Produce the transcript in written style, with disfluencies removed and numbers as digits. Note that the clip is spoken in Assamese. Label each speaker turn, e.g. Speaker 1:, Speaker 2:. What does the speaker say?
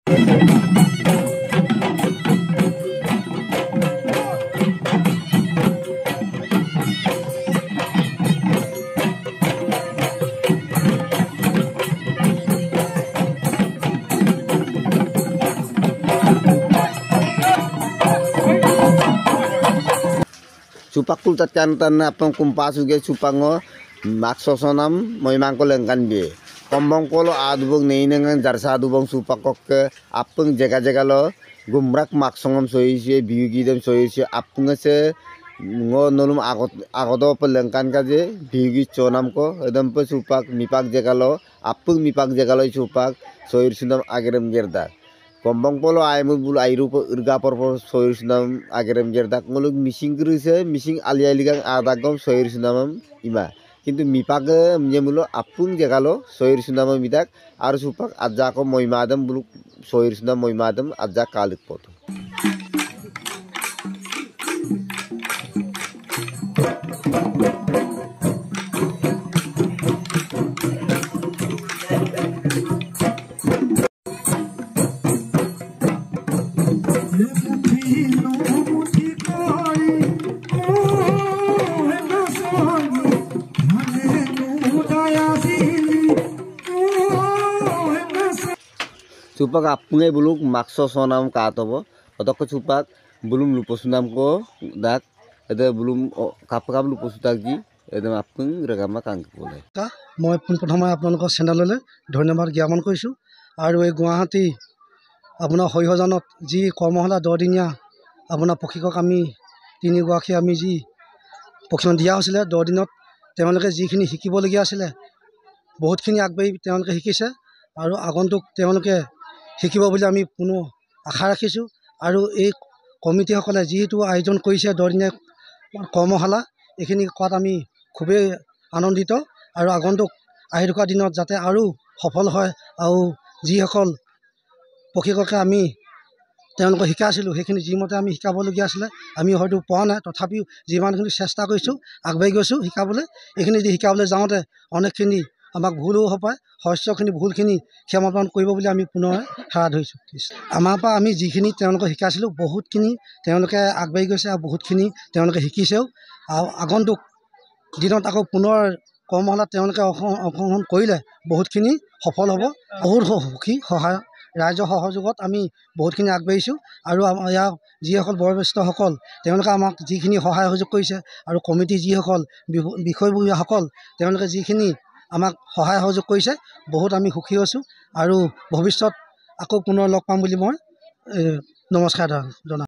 Speaker 1: Supakul tatkan apang kumpas uge supango maksosonam moimangko lengkan be kombong polo adubong neinengan jarsa adubong supakok ke apang jaga lo gumrak maksongam soise biugidem soise apang se ngo nolum agodo pelengkan kaje biugi chonam ko edam pe supak mipak jaga lo apang mipak jaga lo supak soir sundam agerem gerda kombong polo aimul bulu airu urga porpo soir sundam agerem gerda ngoluk mising gruse mising alia ligang adagom soir sundam ima কিন্তু মিপাকে যেমুলো আপুং জেগালো সৈর সুনাম মিদাক আর সুপাক আজাকো মইমাদম বুলু সৈর সুনাম মইমাদম আজা কালিক পত Supak apungai buluk makso sonam katobo otoko supak bulum luposunam ko dak ada bulum kapakam luposutak ji edam apung regama kang pole
Speaker 2: মই প্ৰথমে আপোনালোকৰ চেনেললৈ ধন্যবাদ জ্ঞাপন কৰিছোঁ আৰু এই গুৱাহাটী আপোনাৰ হৈহজনত যি কৰ্মশালা 10 দিনীয়া আপোনাৰ প্ৰশিক্ষক আমি তিনিগৰাকী আমি যি প্ৰশিক্ষণ দিয়া হৈছিলে 10 দিনত তেওঁলোকে যিখিনি শিকিবলগীয়া আছিলে বহুতখিনি আগবাঢ়ি তেওঁলোকে শিকিছে আৰু আগন্তুক তেওঁলোকে শিকিব বুলি আমি পুনৰ আশা ৰাখিছোঁ আৰু এই কমিটিসকলে যিটো আয়োজন কৰিছে 10 দিনীয়া কৰ্মশালা এইখিনি কোৱাত আমি খুবেই আনন্দিত আৰু আগন্তুক আহি থকা দিনত যাতে আৰু সফল হয় আৰু যিসকল প্ৰশিক্ষকে আমি তেওঁলোকক শিকাইছিলোঁ সেইখিনি যিমতে আমি শিকাবলগীয়া আছিলে আমি হয়তো পোৱা নাই তথাপিও যিমানখিনি চেষ্টা কৰিছোঁ আগবাঢ়ি গৈছোঁ শিকাবলৈ এইখিনি যদি শিকাবলৈ যাওঁতে অনেকখিনি আমাক ভুলো হ'ব পাৰে শস্যখিনি ভুলখিনি ক্ষমাপণ কৰিব বুলি আমি পুনৰ হাত ধৰিছোঁ আমাৰ পৰা আমি যিখিনি তেওঁলোকক শিকাইছিলোঁ বহুতখিনি তেওঁলোকে আগবাঢ়ি গৈছে আৰু বহুতখিনি তেওঁলোকে শিকিছেও আৰু আগন্তুক দিনত আকৌ পুনৰ কৰ্মশালাত তেওঁলোকে অংশগ্ৰহণ কৰিলে বহুতখিনি সফল হ'ব বহুত সুখী সহায় ৰাইজৰ সহযোগত আমি বহুতখিনি আগবাঢ়িছোঁ আৰু ইয়াৰ যিসকল বয়োজ্যেষ্ঠসকল তেওঁলোকে আমাক যিখিনি সহায় সহযোগ কৰিছে আৰু কমিটি যিসকল বিষয়ববীয়াসকল তেওঁলোকে যিখিনি আমাক সহায় সহযোগ কৰিছে বহুত আমি সুখী হৈছোঁ আৰু ভৱিষ্যত আকৌ পুনৰ লগ পাম বুলি মই নমস্কাৰ জনাওঁ